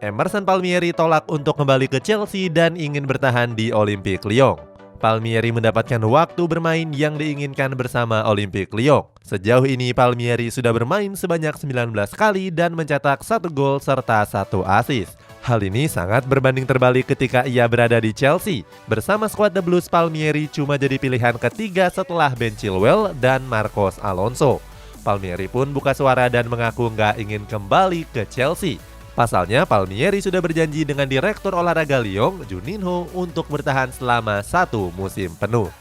Emerson Palmieri tolak untuk kembali ke Chelsea dan ingin bertahan di Olympique Lyon. Palmieri mendapatkan waktu bermain yang diinginkan bersama Olympique Lyon. Sejauh ini Palmieri sudah bermain sebanyak 19 kali dan mencetak 1 gol serta 1 assist. Hal ini sangat berbanding terbalik ketika ia berada di Chelsea. Bersama skuad The Blues, Palmieri cuma jadi pilihan ketiga setelah Ben Chilwell dan Marcos Alonso. Palmieri pun buka suara dan mengaku nggak ingin kembali ke Chelsea. Pasalnya, Palmieri sudah berjanji dengan Direktur Olahraga Lyon, Juninho, untuk bertahan selama 1 musim penuh.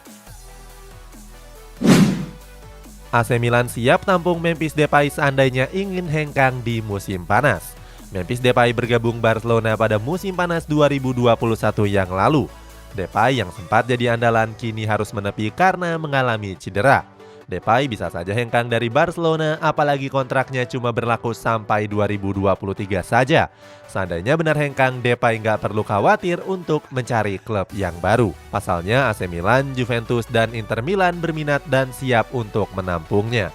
AC Milan siap tampung Memphis Depay seandainya ingin hengkang di musim panas. Memphis Depay bergabung Barcelona pada musim panas 2021 yang lalu. Depay yang sempat jadi andalan kini harus menepi karena mengalami cedera. Depay bisa saja hengkang dari Barcelona, apalagi kontraknya cuma berlaku sampai 2023 saja. Seandainya benar hengkang, Depay nggak perlu khawatir untuk mencari klub yang baru. Pasalnya AC Milan, Juventus, dan Inter Milan berminat dan siap untuk menampungnya.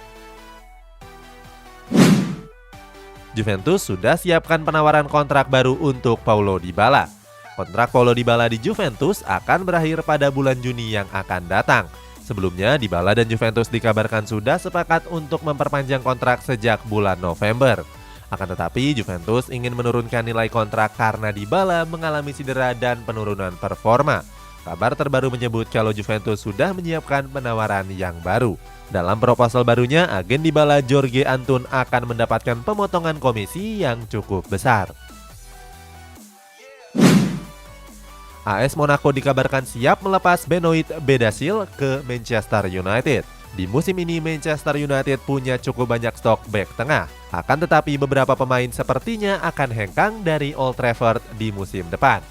Juventus sudah siapkan penawaran kontrak baru untuk Paulo Dybala. Kontrak Paulo Dybala di Juventus akan berakhir pada bulan Juni yang akan datang. Sebelumnya, Dybala dan Juventus dikabarkan sudah sepakat untuk memperpanjang kontrak sejak bulan November. Akan tetapi, Juventus ingin menurunkan nilai kontrak karena Dybala mengalami cedera dan penurunan performa. Kabar terbaru menyebut kalau Juventus sudah menyiapkan penawaran yang baru. Dalam proposal barunya, agen Dybala Jorge Antun akan mendapatkan pemotongan komisi yang cukup besar. AS Monaco dikabarkan siap melepas Benoit Beidesil ke Manchester United. Di musim ini Manchester United punya cukup banyak stok bek tengah. Akan tetapi beberapa pemain sepertinya akan hengkang dari Old Trafford di musim depan.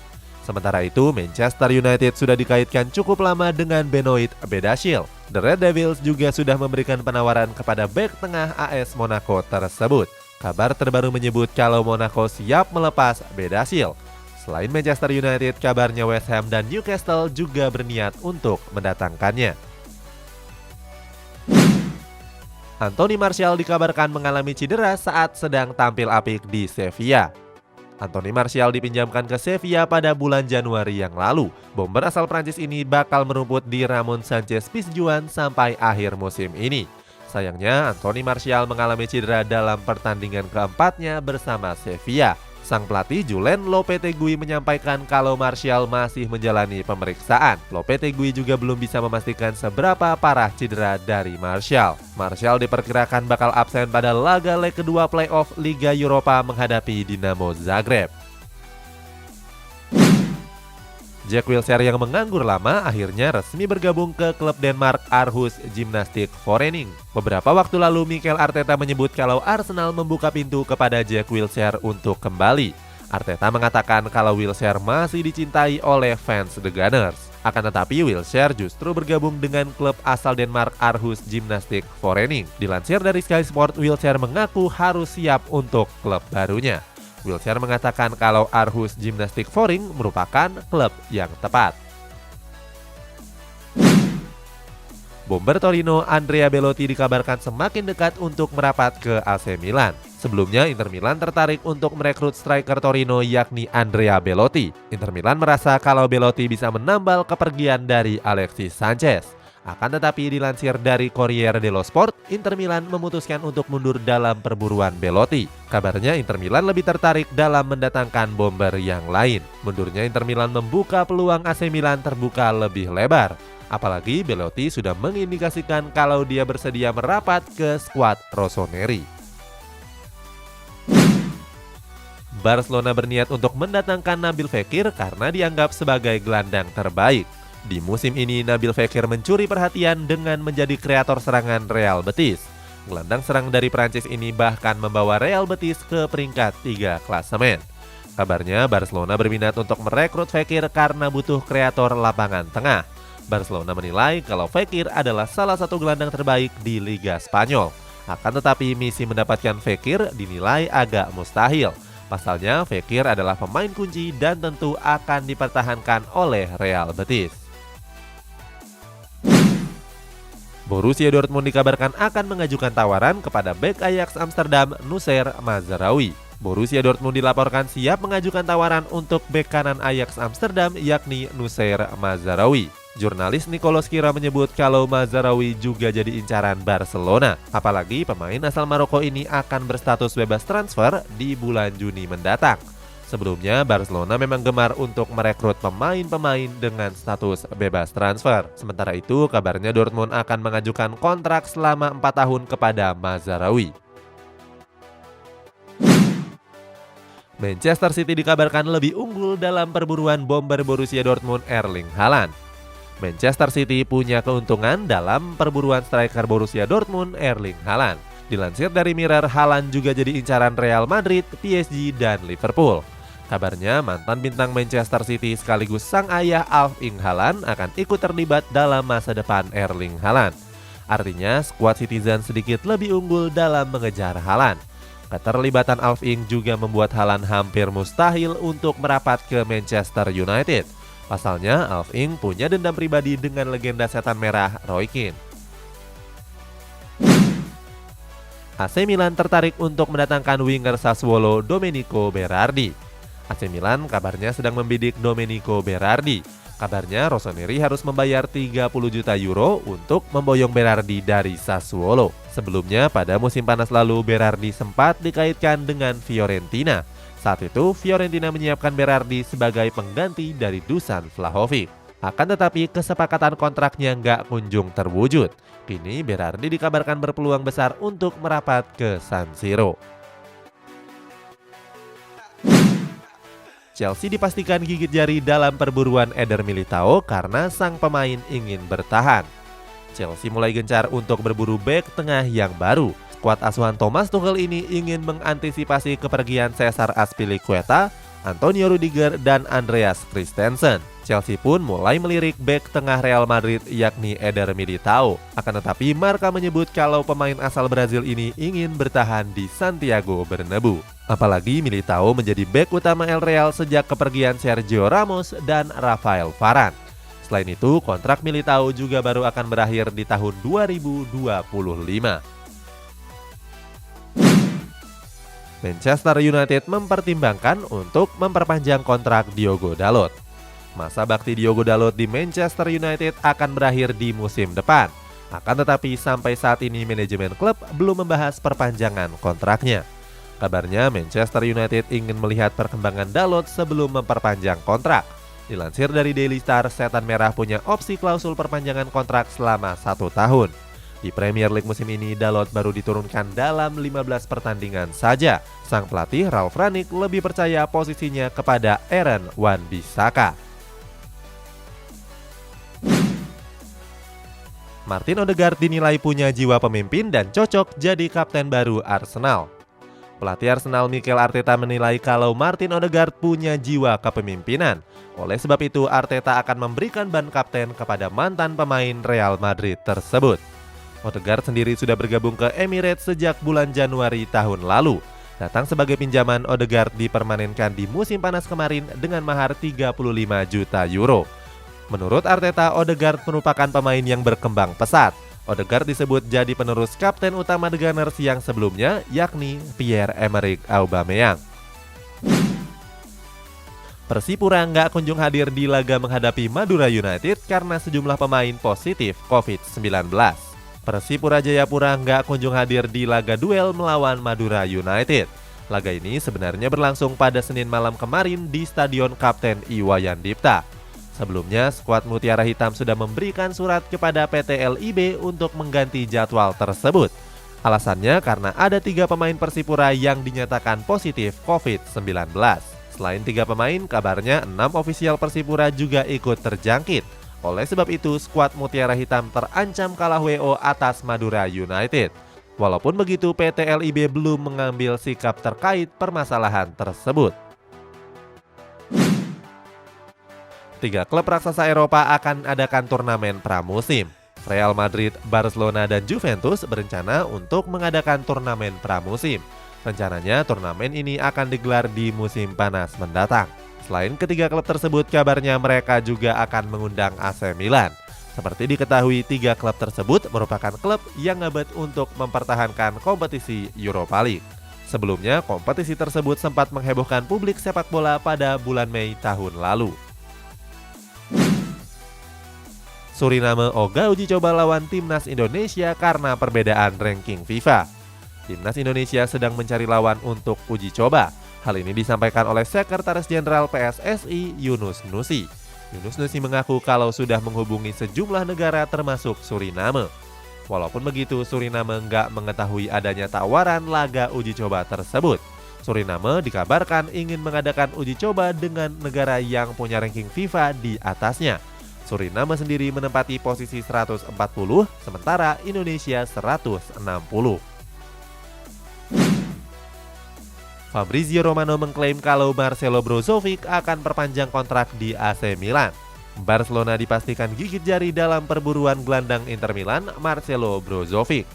Sementara itu Manchester United sudah dikaitkan cukup lama dengan Benoit Beidesil. The Red Devils juga sudah memberikan penawaran kepada bek tengah AS Monaco tersebut. Kabar terbaru menyebut kalau Monaco siap melepas Beidesil. Selain Manchester United, kabarnya West Ham dan Newcastle juga berniat untuk mendatangkannya. Anthony Martial dikabarkan mengalami cedera saat sedang tampil apik di Sevilla. Anthony Martial dipinjamkan ke Sevilla pada bulan Januari yang lalu. Bomber asal Prancis ini bakal merumput di Ramon Sanchez Pizjuan sampai akhir musim ini. Sayangnya, Anthony Martial mengalami cedera dalam pertandingan keempatnya bersama Sevilla. Sang pelatih Julen Lopetegui menyampaikan kalau Martial masih menjalani pemeriksaan. Lopetegui juga belum bisa memastikan seberapa parah cedera dari Martial. Martial diperkirakan bakal absen pada laga leg kedua playoff Liga Eropa menghadapi Dinamo Zagreb. Jack Wilshere yang menganggur lama akhirnya resmi bergabung ke klub Denmark Aarhus Gymnastic Forening. Beberapa waktu lalu Mikel Arteta menyebut kalau Arsenal membuka pintu kepada Jack Wilshere untuk kembali. Arteta mengatakan kalau Wilshere masih dicintai oleh fans The Gunners. Akan tetapi Wilshere justru bergabung dengan klub asal Denmark Aarhus Gymnastic Forening. Dilansir dari Sky Sport, Wilshere mengaku harus siap untuk klub barunya. Wilshere mengatakan kalau Aarhus Gymnastic Forening merupakan klub yang tepat. Bomber Torino Andrea Belotti dikabarkan semakin dekat untuk merapat ke AC Milan. Sebelumnya Inter Milan tertarik untuk merekrut striker Torino yakni Andrea Belotti. Inter Milan merasa kalau Belotti bisa menambal kepergian dari Alexis Sanchez. Akan tetapi dilansir dari Corriere dello Sport, Inter Milan memutuskan untuk mundur dalam perburuan Belotti. Kabarnya Inter Milan lebih tertarik dalam mendatangkan bomber yang lain. Mundurnya Inter Milan membuka peluang AC Milan terbuka lebih lebar. Apalagi Belotti sudah mengindikasikan kalau dia bersedia merapat ke skuad Rossoneri. Barcelona berniat untuk mendatangkan Nabil Fekir karena dianggap sebagai gelandang terbaik. Di musim ini, Nabil Fekir mencuri perhatian dengan menjadi kreator serangan Real Betis. Gelandang serang dari Prancis ini bahkan membawa Real Betis ke peringkat 3 klasemen. Kabarnya, Barcelona berminat untuk merekrut Fekir karena butuh kreator lapangan tengah. Barcelona menilai kalau Fekir adalah salah satu gelandang terbaik di Liga Spanyol. Akan tetapi, misi mendapatkan Fekir dinilai agak mustahil. Pasalnya, Fekir adalah pemain kunci dan tentu akan dipertahankan oleh Real Betis. Borussia Dortmund dikabarkan akan mengajukan tawaran kepada bek Ajax Amsterdam Noussair Mazraoui. Borussia Dortmund dilaporkan siap mengajukan tawaran untuk bek kanan Ajax Amsterdam yakni Noussair Mazraoui. Jurnalis Nicolas Kira menyebut kalau Mazraoui juga jadi incaran Barcelona. Apalagi pemain asal Maroko ini akan berstatus bebas transfer di bulan Juni mendatang. Sebelumnya, Barcelona memang gemar untuk merekrut pemain-pemain dengan status bebas transfer. Sementara itu, kabarnya Dortmund akan mengajukan kontrak selama 4 tahun kepada Mazraoui. Manchester City dikabarkan lebih unggul dalam perburuan bomber Borussia Dortmund Erling Haaland. Manchester City punya keuntungan dalam perburuan striker Borussia Dortmund Erling Haaland. Dilansir dari Mirror, Haaland juga jadi incaran Real Madrid, PSG, dan Liverpool. Kabarnya mantan bintang Manchester City sekaligus sang ayah Erling Haaland akan ikut terlibat dalam masa depan Erling Haaland. Artinya skuad Citizen sedikit lebih unggul dalam mengejar Haaland. Keterlibatan Erling juga membuat Haaland hampir mustahil untuk merapat ke Manchester United. Pasalnya Erling punya dendam pribadi dengan legenda setan merah Roy Keane. AC Milan tertarik untuk mendatangkan winger Sassuolo Domenico Berardi. AC Milan kabarnya sedang membidik Domenico Berardi. Kabarnya Rossoneri harus membayar 30 juta euro untuk memboyong Berardi dari Sassuolo. Sebelumnya pada musim panas lalu Berardi sempat dikaitkan dengan Fiorentina. Saat itu Fiorentina menyiapkan Berardi sebagai pengganti dari Dusan Vlahovic. Akan tetapi kesepakatan kontraknya nggak kunjung terwujud. Kini Berardi dikabarkan berpeluang besar untuk merapat ke San Siro. Chelsea dipastikan gigit jari dalam perburuan Eder Militao karena sang pemain ingin bertahan. Chelsea mulai gencar untuk berburu bek tengah yang baru. Skuad asuhan Thomas Tuchel ini ingin mengantisipasi kepergian Cesar Azpilicueta, Antonio Rudiger, dan Andreas Christensen. Chelsea pun mulai melirik bek tengah Real Madrid yakni Eder Militao. Akan tetapi Marca menyebut kalau pemain asal Brazil ini ingin bertahan di Santiago Bernabeu. Apalagi Militao menjadi bek utama El Real sejak kepergian Sergio Ramos dan Rafael Varane. Selain itu, kontrak Militao juga baru akan berakhir di tahun 2025. Manchester United mempertimbangkan untuk memperpanjang kontrak Diogo Dalot. Masa bakti Diogo Dalot di Manchester United akan berakhir di musim depan. Akan tetapi sampai saat ini manajemen klub belum membahas perpanjangan kontraknya. Kabarnya Manchester United ingin melihat perkembangan Dalot sebelum memperpanjang kontrak. Dilansir dari Daily Star, setan merah punya opsi klausul perpanjangan kontrak selama 1 tahun. Di Premier League musim ini, Dalot baru diturunkan dalam 15 pertandingan saja. Sang pelatih Ralf Rangnick lebih percaya posisinya kepada Aaron Wan-Bissaka. Martin Odegaard dinilai punya jiwa pemimpin dan cocok jadi kapten baru Arsenal. Pelatih Arsenal Mikel Arteta menilai kalau Martin Odegaard punya jiwa kepemimpinan. Oleh sebab itu, Arteta akan memberikan ban kapten kepada mantan pemain Real Madrid tersebut. Odegaard sendiri sudah bergabung ke Emirates sejak bulan Januari tahun lalu. Datang sebagai pinjaman, Odegaard dipermanenkan di musim panas kemarin dengan mahar 35 juta euro. Menurut Arteta, Odegaard merupakan pemain yang berkembang pesat. Odegaard disebut jadi penerus kapten utama The Gunners yang sebelumnya, yakni Pierre-Emerick Aubameyang. Persipura nggak kunjung hadir di laga menghadapi Madura United karena sejumlah pemain positif COVID-19. Persipura Jayapura nggak kunjung hadir di laga duel melawan Madura United. Laga ini sebenarnya berlangsung pada Senin malam kemarin di Stadion Kapten Iwayan Dipta. Sebelumnya, skuad Mutiara Hitam sudah memberikan surat kepada PT LIB untuk mengganti jadwal tersebut. Alasannya karena ada 3 pemain Persipura yang dinyatakan positif COVID-19. Selain 3 pemain, kabarnya 6 ofisial Persipura juga ikut terjangkit. Oleh sebab itu, skuad Mutiara Hitam terancam kalah WO atas Madura United. Walaupun begitu, PT LIB belum mengambil sikap terkait permasalahan tersebut. 3 klub raksasa Eropa akan adakan turnamen pramusim. Real Madrid, Barcelona, dan Juventus berencana untuk mengadakan turnamen pramusim. Rencananya turnamen ini akan digelar di musim panas mendatang. Selain ketiga klub tersebut, kabarnya mereka juga akan mengundang AC Milan. Seperti diketahui, 3 klub tersebut merupakan klub yang ngebet untuk mempertahankan kompetisi Europa League. Sebelumnya, kompetisi tersebut sempat menghebohkan publik sepak bola pada bulan Mei tahun lalu. Suriname ogah uji coba lawan Timnas Indonesia karena perbedaan ranking FIFA. Timnas Indonesia sedang mencari lawan untuk uji coba. Hal ini disampaikan oleh Sekretaris Jenderal PSSI Yunus Nusi. Yunus Nusi mengaku kalau sudah menghubungi sejumlah negara termasuk Suriname. Walaupun begitu, Suriname nggak mengetahui adanya tawaran laga uji coba tersebut. Suriname dikabarkan ingin mengadakan uji coba dengan negara yang punya ranking FIFA di atasnya. Suriname sendiri menempati posisi 140, sementara Indonesia 160. Fabrizio Romano mengklaim kalau Marcelo Brozovic akan perpanjang kontrak di AC Milan. Barcelona dipastikan gigit jari dalam perburuan gelandang Inter Milan, Marcelo Brozovic.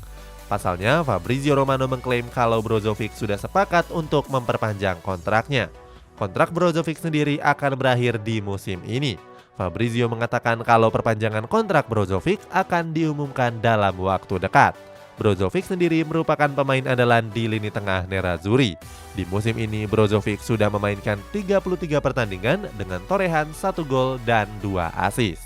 Pasalnya, Fabrizio Romano mengklaim kalau Brozovic sudah sepakat untuk memperpanjang kontraknya. Kontrak Brozovic sendiri akan berakhir di musim ini. Fabrizio mengatakan kalau perpanjangan kontrak Brozovic akan diumumkan dalam waktu dekat. Brozovic sendiri merupakan pemain andalan di lini tengah Nerazzurri. Di musim ini, Brozovic sudah memainkan 33 pertandingan dengan torehan 1 gol dan 2 assist.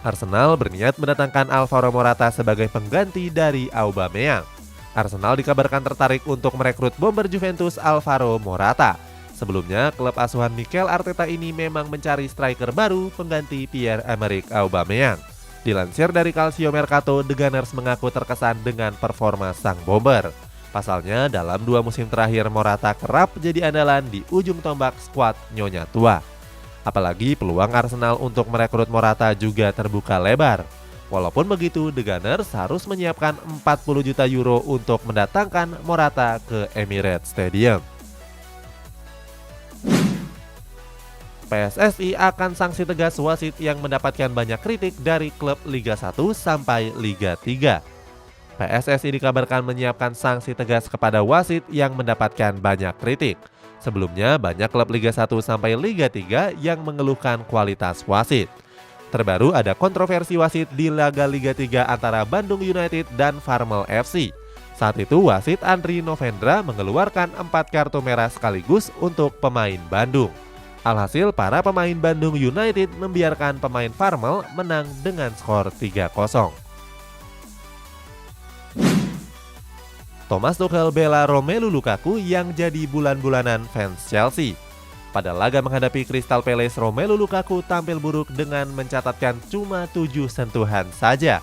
Arsenal berniat mendatangkan Alvaro Morata sebagai pengganti dari Aubameyang. Arsenal dikabarkan tertarik untuk merekrut bomber Juventus Alvaro Morata. Sebelumnya, klub asuhan Mikel Arteta ini memang mencari striker baru pengganti Pierre-Emerick Aubameyang. Dilansir dari Calcio Mercato, The Gunners mengaku terkesan dengan performa sang bomber. Pasalnya, dalam 2 musim terakhir Morata kerap jadi andalan di ujung tombak skuad Nyonya Tua. Apalagi peluang Arsenal untuk merekrut Morata juga terbuka lebar. Walaupun begitu, The Gunners harus menyiapkan 40 juta euro untuk mendatangkan Morata ke Emirates Stadium. PSSI akan sanksi tegas wasit yang mendapatkan banyak kritik dari klub Liga 1 sampai Liga 3. PSSI dikabarkan menyiapkan sanksi tegas kepada wasit yang mendapatkan banyak kritik. Sebelumnya, banyak klub Liga 1 sampai Liga 3 yang mengeluhkan kualitas wasit. Terbaru ada kontroversi wasit di laga Liga 3 antara Bandung United dan Farmel FC. Saat itu wasit Andri Novendra mengeluarkan 4 kartu merah sekaligus untuk pemain Bandung. Alhasil para pemain Bandung United membiarkan pemain Farmel menang dengan skor 3-0. Thomas Tuchel bela Romelu Lukaku yang jadi bulan-bulanan fans Chelsea. Pada laga menghadapi Crystal Palace, Romelu Lukaku tampil buruk dengan mencatatkan cuma 7 sentuhan saja.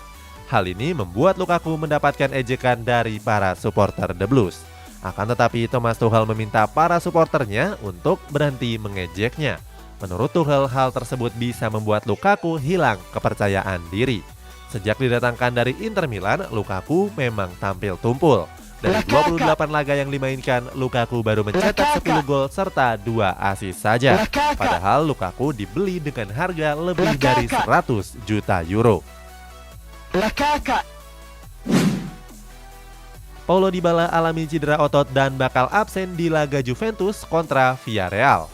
Hal ini membuat Lukaku mendapatkan ejekan dari para supporter The Blues. Akan tetapi Thomas Tuchel meminta para supporternya untuk berhenti mengejeknya. Menurut Tuchel, hal tersebut bisa membuat Lukaku hilang kepercayaan diri. Sejak didatangkan dari Inter Milan, Lukaku memang tampil tumpul. Dari 28 laga yang dimainkan, Lukaku baru mencetak 10 gol serta 2 assist saja. Padahal Lukaku dibeli dengan harga lebih dari 100 juta euro. Paulo Dybala alami cedera otot dan bakal absen di laga Juventus kontra Villarreal.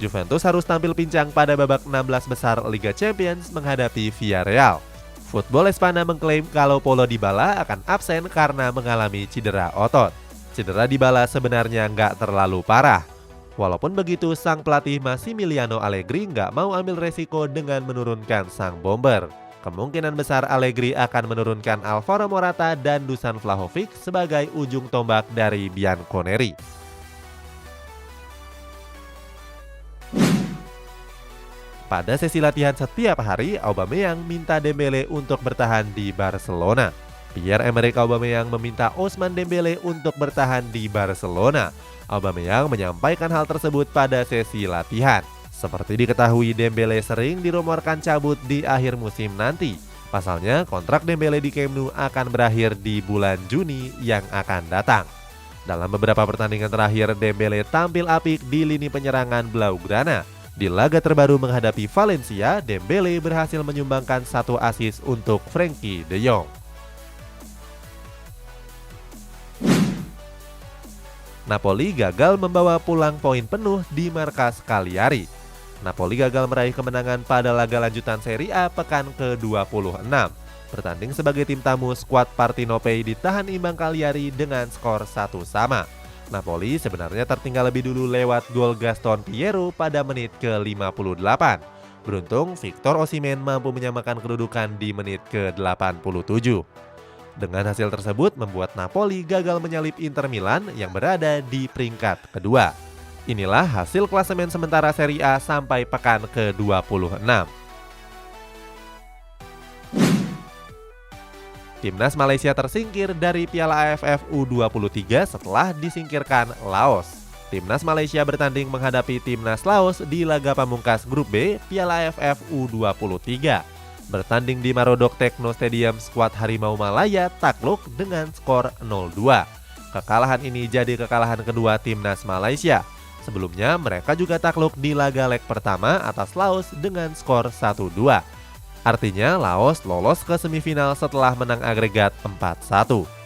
Juventus harus tampil pincang pada babak 16 besar Liga Champions menghadapi Villarreal. Football Espana mengklaim kalau Paulo Dybala akan absen karena mengalami cedera otot. Cedera Dybala sebenarnya nggak terlalu parah. Walaupun begitu, sang pelatih Massimiliano Allegri nggak mau ambil resiko dengan menurunkan sang bomber. Kemungkinan besar Allegri akan menurunkan Alvaro Morata dan Dusan Vlahovic sebagai ujung tombak dari Bianconeri. Pada sesi latihan setiap hari, Aubameyang minta Dembele untuk bertahan di Barcelona. Pierre-Emerick Aubameyang meminta Ousmane Dembele untuk bertahan di Barcelona. Aubameyang menyampaikan hal tersebut pada sesi latihan. Seperti diketahui, Dembele sering dirumorkan cabut di akhir musim nanti. Pasalnya, kontrak Dembele di Camp Nou akan berakhir di bulan Juni yang akan datang. Dalam beberapa pertandingan terakhir, Dembele tampil apik di lini penyerangan Blaugrana. Di laga terbaru menghadapi Valencia, Dembele berhasil menyumbangkan 1 assist untuk Frenkie de Jong. Napoli gagal membawa pulang poin penuh di markas Cagliari. Napoli gagal meraih kemenangan pada laga lanjutan Serie A pekan ke-26. Bertanding sebagai tim tamu, skuad Partinopei ditahan imbang Cagliari dengan skor 1-1. Napoli sebenarnya tertinggal lebih dulu lewat gol Gaston Piero pada menit ke-58. Beruntung, Victor Osimhen mampu menyamakan kedudukan di menit ke-87. Dengan hasil tersebut membuat Napoli gagal menyalip Inter Milan yang berada di peringkat kedua. Inilah hasil klasemen sementara Serie A sampai pekan ke-26. Timnas Malaysia tersingkir dari Piala AFF U23 setelah disingkirkan Laos. Timnas Malaysia bertanding menghadapi Timnas Laos di laga pamungkas Grup B Piala AFF U23. Bertanding di Marodok Tekno Stadium, skuad Harimau Malaya takluk dengan skor 0-2. Kekalahan ini jadi kekalahan kedua Timnas Malaysia. Sebelumnya mereka juga takluk di laga leg pertama atas Laos dengan skor 1-2. Artinya Laos lolos ke semifinal setelah menang agregat 4-1.